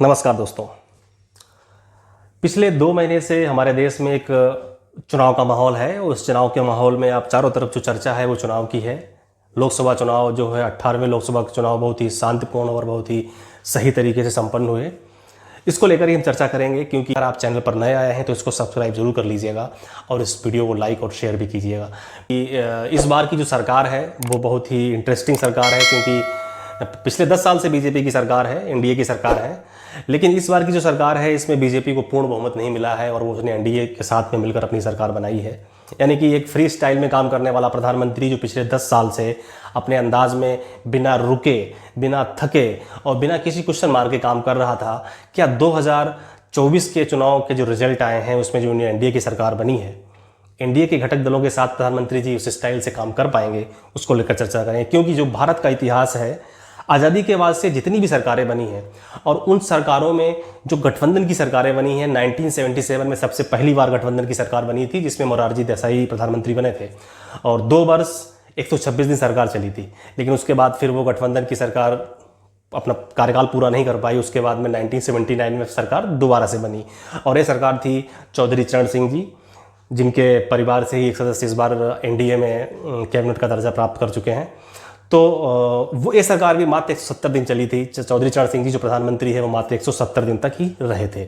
नमस्कार दोस्तों। पिछले 2 महीने से हमारे देश में एक चुनाव का माहौल है। उस चुनाव के माहौल में आप चारों तरफ जो चर्चा है वो चुनाव की है। लोकसभा चुनाव जो है 18वें लोकसभा चुनाव बहुत ही शांतिपूर्ण और बहुत ही सही तरीके से संपन्न हुए। इसको लेकर ही हम चर्चा करेंगे, क्योंकि अगर आप चैनल पर नए आए हैं तो इसको सब्सक्राइब जरूर कर लीजिएगा और इस वीडियो को लाइक और शेयर भी कीजिएगा। इस बार की जो सरकार है वो बहुत ही इंटरेस्टिंग सरकार है, क्योंकि पिछले 10 साल से बीजेपी की सरकार है, एनडीए की सरकार है। लेकिन इस बार की जो सरकार है इसमें बीजेपी को पूर्ण बहुमत नहीं मिला है और वो उसने एनडीए के साथ में मिलकर अपनी सरकार बनाई है। यानी कि एक फ्री स्टाइल में काम करने वाला प्रधानमंत्री जो पिछले 10 साल से अपने अंदाज में बिना रुके, बिना थके और बिना किसी क्वेश्चन मार के काम कर रहा था, क्या 2024 के चुनाव के जो रिजल्ट आए हैं उसमें जो एनडीए की सरकार बनी है, एनडीए के घटक दलों के साथ प्रधानमंत्री जी उस स्टाइल से काम कर पाएंगे, उसको लेकर चर्चा करें। क्योंकि जो भारत का इतिहास है, आज़ादी के बाद से जितनी भी सरकारें बनी हैं और उन सरकारों में जो गठबंधन की सरकारें बनी हैं, 1977 में सबसे पहली बार गठबंधन की सरकार बनी थी जिसमें मोरारजी देसाई प्रधानमंत्री बने थे और 2 वर्ष 126 दिन सरकार चली थी। लेकिन उसके बाद फिर वो गठबंधन की सरकार अपना कार्यकाल पूरा नहीं कर पाई। उसके बाद में 1979 में सरकार दोबारा से बनी और ये सरकार थी चौधरी चरण सिंह जी, जिनके परिवार से ही एक सदस्य इस बार एनडीए में कैबिनेट का दर्जा प्राप्त कर चुके हैं। तो वो ये सरकार भी मात्र 170 दिन चली थी। चौधरी चरण सिंह जी जो प्रधानमंत्री है वो मात्र 170 दिन तक ही रहे थे।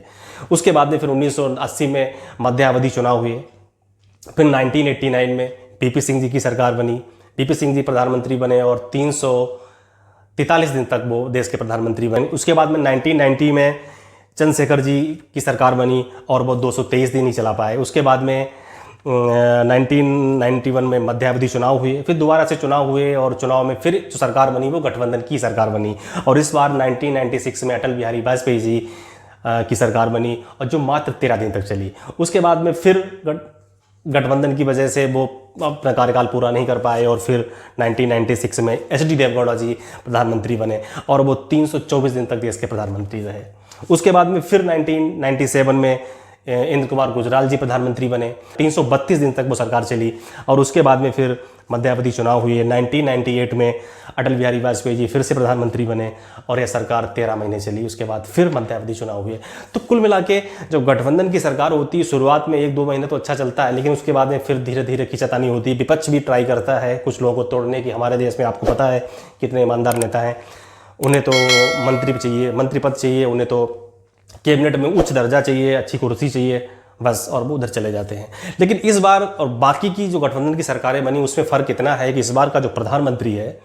उसके बाद में फिर 1980 में मध्यावधि चुनाव हुए। फिर 1989 में पीपी सिंह जी की सरकार बनी। पीपी सिंह जी प्रधानमंत्री बने और 343 दिन तक वो देश के प्रधानमंत्री बने। उसके बाद में 1990 में चंद्रशेखर जी की सरकार बनी और वो 223 दिन ही चला पाए। उसके बाद में 1991 में मध्यावधि चुनाव हुए, फिर दोबारा से चुनाव हुए और चुनाव में फिर जो सरकार बनी वो गठबंधन की सरकार बनी। और इस बार 1996 में अटल बिहारी वाजपेयी जी की सरकार बनी और जो मात्र 13 दिन तक चली। उसके बाद में फिर गठबंधन की वजह से वो अपना कार्यकाल पूरा नहीं कर पाए और फिर 1996 में एच.डी. देवगौड़ा जी प्रधानमंत्री बने और वो 324 दिन तक देश के प्रधानमंत्री रहे। उसके बाद में फिर 1997 में इंद्र कुमार गुजराल जी प्रधानमंत्री बने। 332 दिन तक वो सरकार चली और उसके बाद में फिर मध्यावधि चुनाव हुए। 1998 में अटल बिहारी वाजपेयी जी फिर से प्रधानमंत्री बने और यह सरकार 13 महीने चली। उसके बाद फिर मध्यावधि चुनाव हुए। तो कुल मिला के जो गठबंधन की सरकार होती है, शुरुआत में 1-2 महीने तो अच्छा चलता है, लेकिन उसके बाद में फिर धीरे धीरे खींचातानी होती है। विपक्ष भी ट्राई करता है कुछ लोगों को तोड़ने की। हमारे देश में आपको पता है कितने ईमानदार नेता हैं, उन्हें तो मंत्री पद चाहिए, उन्हें तो कैबिनेट में उच्च दर्जा चाहिए, अच्छी कुर्सी चाहिए, बस, और वो उधर चले जाते हैं। लेकिन इस बार और बाकी की जो गठबंधन की सरकारें बनी उसमें फ़र्क इतना है कि इस बार का जो प्रधानमंत्री है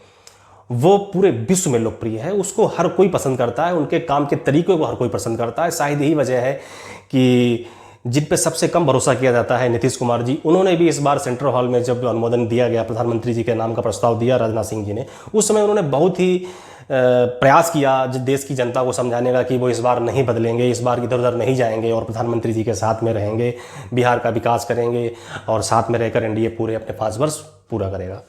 वो पूरे विश्व में लोकप्रिय है। उसको हर कोई पसंद करता है, उनके काम के तरीक़ों को हर कोई पसंद करता है। शायद यही वजह है कि जिन पे सबसे कम भरोसा किया जाता है, नीतीश कुमार जी, उन्होंने भी इस बार सेंट्रल हॉल में जब अनुमोदन दिया गया, प्रधानमंत्री जी के नाम का प्रस्ताव दिया राजनाथ सिंह जी ने, उस समय उन्होंने बहुत ही प्रयास किया देश की जनता को समझाने का कि वो इस बार नहीं बदलेंगे, इस बार इधर उधर नहीं जाएंगे और प्रधानमंत्री जी के साथ में रहेंगे, बिहार का विकास करेंगे और साथ में रहकर एनडीए पूरे अपने 5 वर्ष पूरा करेगा।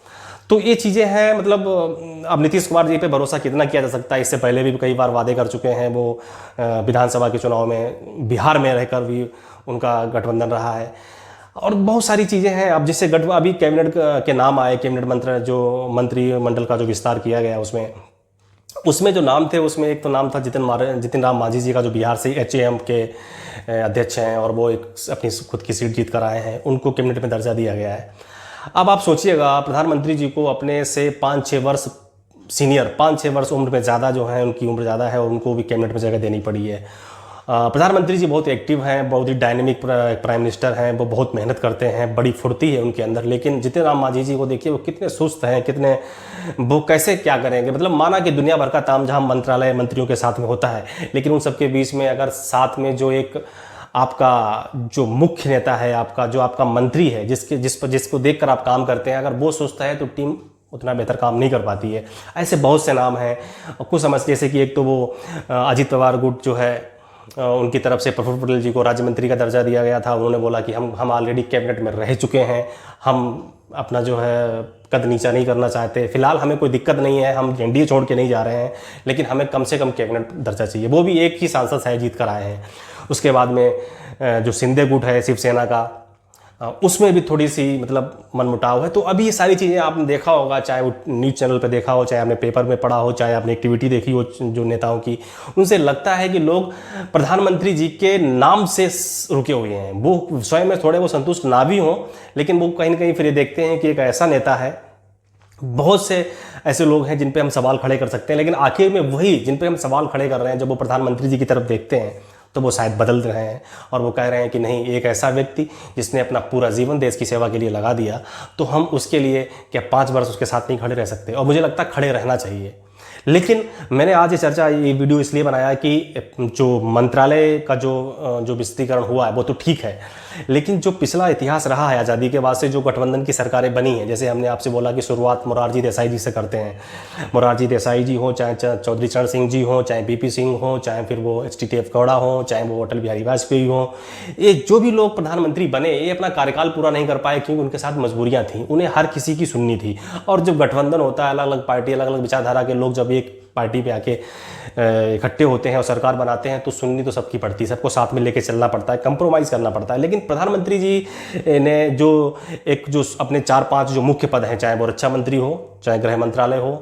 तो ये चीज़ें हैं। मतलब अब नीतीश कुमार जी पे भरोसा कितना किया जा सकता है, इससे पहले भी कई बार वादे कर चुके हैं। वो विधानसभा के चुनाव में बिहार में रहकर भी उनका गठबंधन रहा है और बहुत सारी चीज़ें हैं। अब जिससे अभी कैबिनेट के नाम आए, कैबिनेट मंत्रिमंडल का जो विस्तार किया गया उसमें जो नाम थे, उसमें एक तो नाम था जितिन राम मांझी जी का, जो बिहार से एचएएम के अध्यक्ष हैं और वो एक अपनी खुद की सीट जीत कर आए हैं, उनको कैबिनेट में दर्जा दिया गया है। अब आप सोचिएगा, प्रधानमंत्री जी को अपने से 5-6 वर्ष सीनियर, 5-6 वर्ष उम्र में ज़्यादा जो है, उनकी उम्र ज़्यादा है और उनको भी कैबिनेट में जगह देनी पड़ी है। प्रधानमंत्री जी बहुत एक्टिव हैं, बहुत ही डायनेमिक प्राइम मिनिस्टर हैं, वो बहुत मेहनत करते हैं, बड़ी फुर्ती है उनके अंदर। लेकिन जितिन राम मांझी जी को देखिए, वो कितने सुस्त हैं, वो कैसे क्या करेंगे। मतलब माना कि दुनिया भर का तामझाम मंत्रालय मंत्रियों के साथ में होता है, लेकिन उन सबके बीच में अगर साथ में जो एक आपका जो मुख्य नेता है, आपका मंत्री है, जिसको देखकर आप काम करते हैं, अगर वो सुस्त है तो टीम उतना बेहतर काम नहीं कर पाती है। ऐसे बहुत से नाम हैं। कुछ समझ, जैसे कि एक तो वो अजीत पवार गुट जो है, उनकी तरफ से प्रफुल्ल पटेल जी को राज्य मंत्री का दर्जा दिया गया था। उन्होंने बोला कि हम ऑलरेडी कैबिनेट में रह चुके हैं, हम अपना जो है कद नीचा नहीं करना चाहते, फिलहाल हमें कोई दिक्कत नहीं है, हम एनडीए छोड़ के नहीं जा रहे हैं, लेकिन हमें कम से कम कैबिनेट दर्जा चाहिए। वो भी एक ही सांसद है, जीत कर आए हैं। उसके बाद में जो शिंदे गुट है शिवसेना का, उसमें भी थोड़ी सी मतलब मनमुटाव है। तो अभी ये सारी चीज़ें आपने देखा होगा, चाहे वो न्यूज़ चैनल पर देखा हो, चाहे आपने पेपर में पढ़ा हो, चाहे आपने एक्टिविटी देखी हो जो नेताओं की, उनसे लगता है कि लोग प्रधानमंत्री जी के नाम से रुके हुए हैं। वो स्वयं में थोड़े वो संतुष्ट ना भी हों, लेकिन वो कहीं ना कहीं फिर ये देखते हैं कि एक ऐसा नेता है, बहुत से ऐसे लोग हैं जिन पे हम सवाल खड़े कर सकते हैं, लेकिन आखिर में वही जिन पे हम सवाल खड़े कर रहे हैं, जब वो प्रधानमंत्री जी की तरफ देखते हैं तो वो शायद बदल रहे हैं और वो कह रहे हैं कि नहीं, एक ऐसा व्यक्ति जिसने अपना पूरा जीवन देश की सेवा के लिए लगा दिया, तो हम उसके लिए क्या 5 वर्ष उसके साथ नहीं खड़े रह सकते? और मुझे लगता है खड़े रहना चाहिए। लेकिन मैंने आज ये वीडियो इसलिए बनाया कि जो मंत्रालय का जो विस्तीर्ण हुआ है वो तो ठीक है, लेकिन जो पिछला इतिहास रहा है आज़ादी के बाद से जो गठबंधन की सरकारें बनी हैं, जैसे हमने आपसे बोला कि शुरुआत मोरारजी देसाई जी से करते हैं। मोरारजी देसाई जी हो, चाहे चौधरी चरण सिंह जी हो, चाहे बीपी सिंह हो, चाहे फिर वो HTTF गौड़ा हो, चाहे वो अटल बिहारी वाजपेयी हो, ये जो भी लोग प्रधानमंत्री बने, ये अपना कार्यकाल पूरा नहीं कर पाए क्योंकि उनके साथ मजबूरियाँ थी, उन्हें हर किसी की सुननी थी। और जब गठबंधन होता है, अलग अलग पार्टी, अलग अलग विचारधारा के लोग जब एक पार्टी पे आके इकट्ठे होते हैं और सरकार बनाते हैं, तो सुननी तो सबकी पड़ती है, सबको साथ में लेके चलना पड़ता है, कंप्रोमाइज़ करना पड़ता है। लेकिन प्रधानमंत्री जी ने जो अपने 4-5 जो मुख्य पद हैं, चाहे वो रक्षा मंत्री हो, चाहे गृह मंत्रालय हो,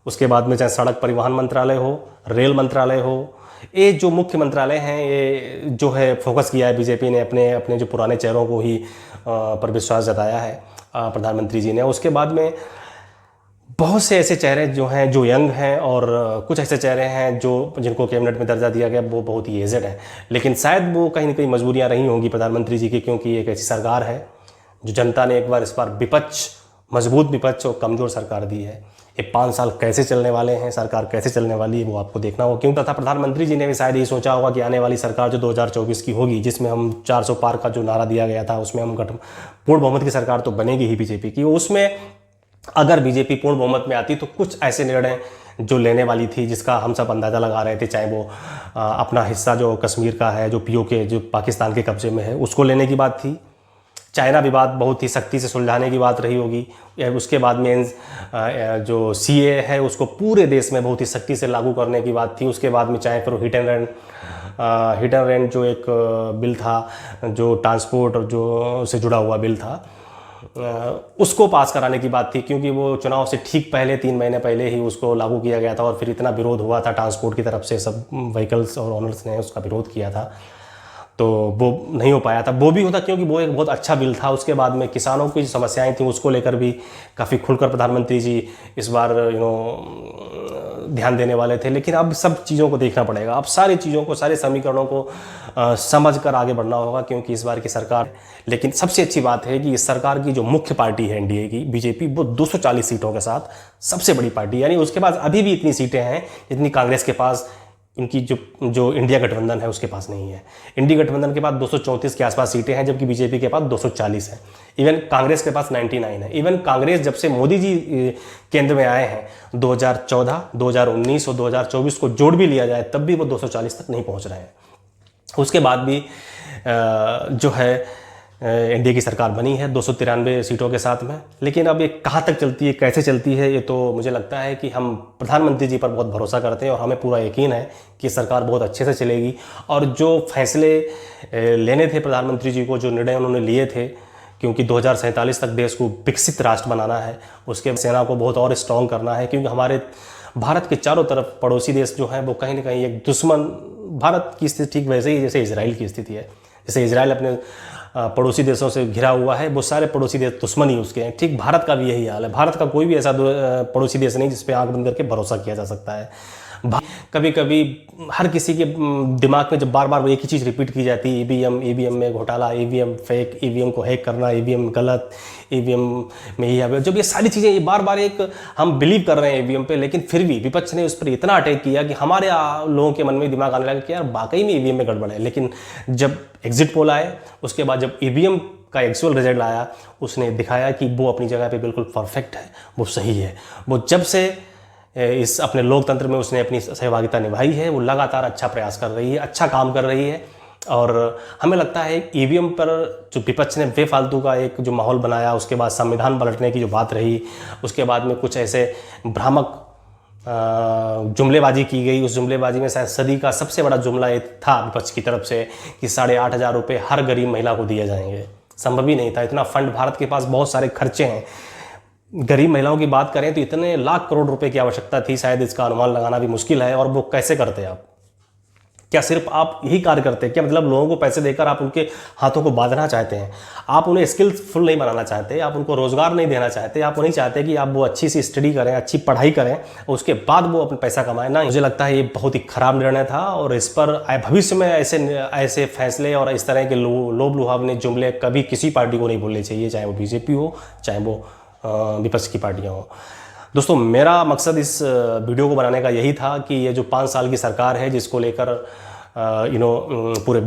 उसके बाद में चाहे सड़क परिवहन मंत्रालय हो, रेल मंत्रालय हो, ये जो मुख्य मंत्रालय हैं, ये जो है फोकस किया है बीजेपी ने, अपने जो पुराने चेहरों को ही पर विश्वास जताया है प्रधानमंत्री जी ने। उसके बाद में बहुत से ऐसे चेहरे जो हैं जो यंग हैं, और कुछ ऐसे चेहरे हैं जिनको कैबिनेट में दर्जा दिया गया वो बहुत ही एजेड है, लेकिन शायद वो कहीं ना कहीं मजबूरियां रही होंगी प्रधानमंत्री जी की, क्योंकि एक ऐसी सरकार है जो जनता ने इस बार मजबूत विपक्ष और कमज़ोर सरकार दी है। ये 5 साल कैसे चलने वाले हैं, सरकार कैसे चलने वाली है, वो आपको देखना होगा। क्यों तथा प्रधानमंत्री जी ने भी शायद ये सोचा होगा कि आने वाली सरकार जो 2024 की होगी, जिसमें हम 400 पार का जो नारा दिया गया था, उसमें हम पूर्ण बहुमत की सरकार तो बनेगी ही बीजेपी की, उसमें अगर बीजेपी पूर्ण बहुमत में आती तो कुछ ऐसे निर्णय जो लेने वाली थी जिसका हम सब अंदाज़ा लगा रहे थे, चाहे वो अपना हिस्सा जो कश्मीर का है, जो POK जो पाकिस्तान के कब्जे में है, उसको लेने की बात थी। चाइना विवाद बहुत ही सख्ती से सुलझाने की बात रही होगी। उसके बाद में जो CA है उसको पूरे देश में बहुत ही सख्ती से लागू करने की बात थी। उसके बाद में चाहे फिर हिट एंड रन जो एक बिल था, जो ट्रांसपोर्ट और जो से जुड़ा हुआ बिल था, उसको पास कराने की बात थी, क्योंकि वो चुनाव से ठीक पहले 3 महीने पहले ही उसको लागू किया गया था और फिर इतना विरोध हुआ था ट्रांसपोर्ट की तरफ से, सब व्हीकल्स और ओनर्स ने उसका विरोध किया था, तो वो नहीं हो पाया था। वो भी होता क्योंकि वो एक बहुत अच्छा बिल था। उसके बाद में किसानों की समस्याएं थी, उसको लेकर भी काफ़ी खुलकर प्रधानमंत्री जी इस बार ध्यान देने वाले थे। लेकिन अब सब चीज़ों को देखना पड़ेगा, अब सारी चीज़ों को, सारे समीकरणों को समझ कर आगे बढ़ना होगा, क्योंकि इस बार की सरकार। लेकिन सबसे अच्छी बात है कि इस सरकार की जो मुख्य पार्टी है NDA की बीजेपी, वो 240 सीटों के साथ सबसे बड़ी पार्टी, यानी उसके पास अभी भी इतनी सीटें हैं जितनी कांग्रेस के पास, इनकी जो इंडिया गठबंधन है उसके पास नहीं है। इंडिया गठबंधन के पास 234 के आसपास सीटें हैं, जबकि बीजेपी के पास 240 है। इवन कांग्रेस के पास 99 है। इवन कांग्रेस जब से मोदी जी केंद्र में आए हैं, 2014, 2019 और 2024 को जोड़ भी लिया जाए, तब भी वो 240 तक नहीं पहुंच रहे हैं। उसके बाद भी जो है NDA की सरकार बनी है 293 सीटों के साथ में। लेकिन अब ये कहाँ तक चलती है, कैसे चलती है, ये तो मुझे लगता है कि हम प्रधानमंत्री जी पर बहुत भरोसा करते हैं और हमें पूरा यकीन है कि सरकार बहुत अच्छे से चलेगी। और जो फैसले लेने थे प्रधानमंत्री जी को, जो निर्णय उन्होंने लिए थे, क्योंकि 2047 तक देश को विकसित राष्ट्र बनाना है, उसके सेना को बहुत और स्ट्रॉन्ग करना है, क्योंकि हमारे भारत के चारों तरफ पड़ोसी देश जो हैं वो कहीं ना कहीं एक दुश्मन, भारत की स्थिति ठीक वैसे ही जैसे इजराइल की स्थिति है। जैसे इजराइल अपने पड़ोसी देशों से घिरा हुआ है, वो सारे पड़ोसी देश दुश्मन ही उसके हैं, ठीक भारत का भी यही हाल है। भारत का कोई भी ऐसा पड़ोसी देश नहीं जिस पे आंख बंद करके भरोसा किया जा सकता है। कभी कभी हर किसी के दिमाग में जब बार बार वो एक ही चीज़ रिपीट की जाती है, EVM में घोटाला, EVM फेक, EVM को हैक करना, EVM गलत, EVM में ही, जब ये सारी चीज़ें ये बार बार एक हम बिलीव कर रहे हैं EVM पे, लेकिन फिर भी विपक्ष ने उस पर इतना अटैक किया कि हमारे लोगों के मन में दिमाग आने लगा कि यार वाकई में EVM में गड़बड़ है। लेकिन जब एग्जिट पोल आए, उसके बाद जब EVM का एक्चुअल रिजल्ट आया, उसने दिखाया कि वो अपनी जगह पे बिल्कुल परफेक्ट है, वो सही है। वो जब से इस अपने लोकतंत्र में उसने अपनी सहभागिता निभाई है, वो लगातार अच्छा प्रयास कर रही है, अच्छा काम कर रही है। और हमें लगता है EVM पर जो विपक्ष ने बेफालतू का एक जो माहौल बनाया, उसके बाद संविधान पलटने की जो बात रही, उसके बाद में कुछ ऐसे भ्रामक जुमलेबाजी की गई, उस जुमलेबाजी में शायद सदी का सबसे बड़ा जुमला ये था विपक्ष की तरफ से कि 8,500 रुपये हर गरीब महिला को दिए जाएंगे। संभव ही नहीं था। इतना फंड, भारत के पास बहुत सारे खर्चे हैं। गरीब महिलाओं की बात करें तो इतने लाख करोड़ रुपए की आवश्यकता थी, शायद इसका अनुमान लगाना भी मुश्किल है। और वो कैसे करते आप? क्या सिर्फ आप यही कार्य करते हैं? क्या मतलब लोगों को पैसे देकर आप उनके हाथों को बांधना चाहते हैं? आप उन्हें स्किलफुल नहीं बनाना चाहते, आप उनको रोजगार नहीं देना चाहते, आप नहीं चाहते कि आप वो अच्छी सी स्टडी करें, अच्छी पढ़ाई करें और उसके बाद वो अपना पैसा कमाएं ना। मुझे लगता है ये बहुत ही खराब निर्णय था और इस पर भविष्य में ऐसे फैसले और इस तरह के लोभ लुभावने जुमले कभी किसी पार्टी को नहीं बोलने चाहिए, चाहे वो बीजेपी हो, चाहे वो विपक्ष की पार्टियाँ हो। दोस्तों, मेरा मकसद इस वीडियो को बनाने का यही था कि ये जो 5 साल की सरकार है, जिसको लेकर पूरे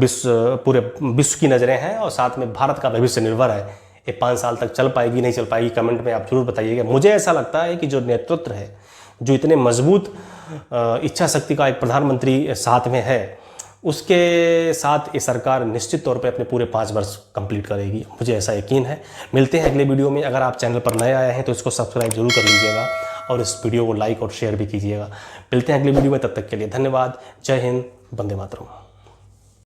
विश्व की नज़रें हैं और साथ में भारत का भविष्य निर्भर है, ये 5 साल तक चल पाएगी नहीं चल पाएगी, कमेंट में आप जरूर बताइएगा। मुझे ऐसा लगता है कि जो नेतृत्व है, जो इतने मजबूत इच्छा शक्ति का एक प्रधानमंत्री साथ में है, उसके साथ ये सरकार निश्चित तौर पे अपने पूरे 5 वर्ष कंप्लीट करेगी, मुझे ऐसा यकीन है। मिलते हैं अगले वीडियो में। अगर आप चैनल पर नए आए हैं तो इसको सब्सक्राइब जरूर कर लीजिएगा और इस वीडियो को लाइक और शेयर भी कीजिएगा। मिलते हैं अगले वीडियो में, तब तक के लिए धन्यवाद। जय हिंद, वंदे मातरम।